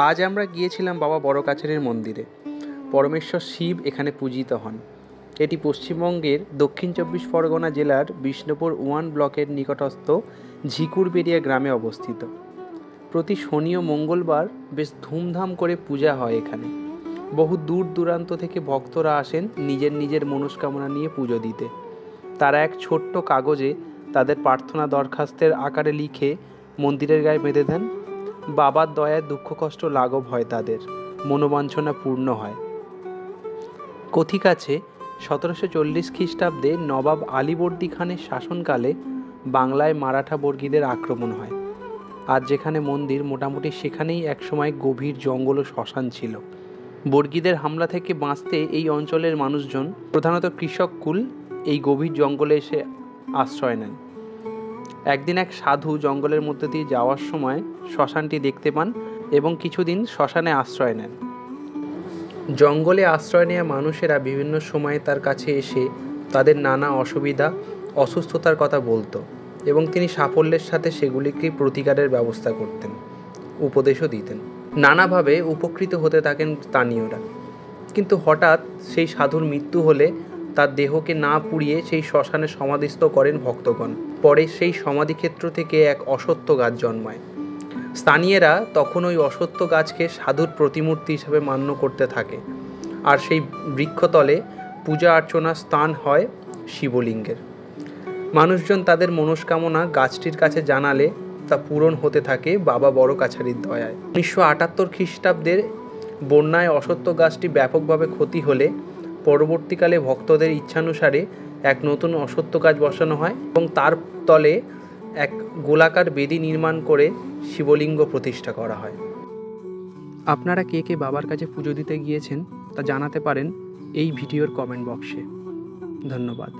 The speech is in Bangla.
আজ আমরা গিয়েছিলাম বাবা বড় কাছারির মন্দিরে। পরমেশ্বর শিব এখানে পূজিত হন। এটি পশ্চিমবঙ্গের দক্ষিণ ২৪ পরগনা জেলার বিষ্ণুপুর 1 ব্লকের নিকটস্থ ঝিকুরবেড়িয়া গ্রামে অবস্থিত। প্রতি শনি ও মঙ্গলবার বেশ ধুমধাম করে পূজা হয় এখানে। বহু দূর দূরান্ত থেকে ভক্তরা আসেন নিজের নিজের মনস্কামনা নিয়ে পুজো দিতে। তারা এক ছোট্ট কাগজে তাদের প্রার্থনা দরখাস্তের আকারে লিখে মন্দিরের গায়ে বেঁধে দেন। বাবার দয়ায় দুঃখ কষ্ট লাঘব হয়, তাদের মনোবাঞ্ছনা পূর্ণ হয়। কথিত আছে ১৭৪০ খ্রিস্টাব্দে নবাব আলীবর্দী খানের শাসনকালে বাংলায় মারাঠা বর্গীদের আক্রমণ হয়। আর যেখানে মন্দির, মোটামুটি সেখানেই একসময় গভীর জঙ্গল ও শ্মশান ছিল। বর্গীদের হামলা থেকে বাঁচতে এই অঞ্চলের মানুষজন, প্রধানত কৃষক কুল, এই গভীর জঙ্গলে এসে আশ্রয় নেন। একদিন এক সাধু জঙ্গলের মধ্যে দিয়ে যাওয়ার সময় শ্মশানটি দেখতে পান এবং কিছুদিন শ্মশানে আশ্রয় নেন। জঙ্গলে আশ্রয় নেওয়া মানুষেরা বিভিন্ন সময়ে তার কাছে এসে তাদের নানা অসুবিধা, অসুস্থতার কথা বলতো এবং তিনি সাফল্যের সাথে সেগুলিকে প্রতিকারের ব্যবস্থা করতেন, উপদেশও দিতেন। নানাভাবে উপকৃত হতে থাকেন স্থানীয়রা। কিন্তু হঠাৎ সেই সাধুর মৃত্যু হলে তার দেহকে না পুড়িয়ে সেই শ্মশানে সমাধিস্থ করেন ভক্তগণ। পরে সেই সমাধিক্ষেত্র থেকে এক অশ্বত্থ গাছ জন্মায়। স্থানীয়রা তখন ওই অশ্বত্থ গাছকে সাধুর প্রতিমূর্তি হিসেবে মান্য করতে থাকে। আর সেই বৃক্ষতলে পূজা অর্চনার স্থান হয় শিবলিঙ্গের। মানুষজন তাদের মনস্কামনা গাছটির কাছে জানালে তা পূরণ হতে থাকে বাবা বড় কাছারির দয়ায়। ১৯৭৮ খ্রিস্টাব্দের বন্যায় অশ্বত্থ গাছটি ব্যাপকভাবে ক্ষতি হলে পরবর্তীকালে ভক্তদের ইচ্ছানুসারে এক নতুন অশ্বত্থ গাছ বসানো হয় এবং তার তলে এক গোলাকার বেদি নির্মাণ করে শিবলিঙ্গ প্রতিষ্ঠা করা হয়। আপনারা কে কে বাবার কাছে পুজো দিতে গিয়েছেন তা জানাতে পারেন এই ভিডিওর কমেন্ট বক্সে। ধন্যবাদ।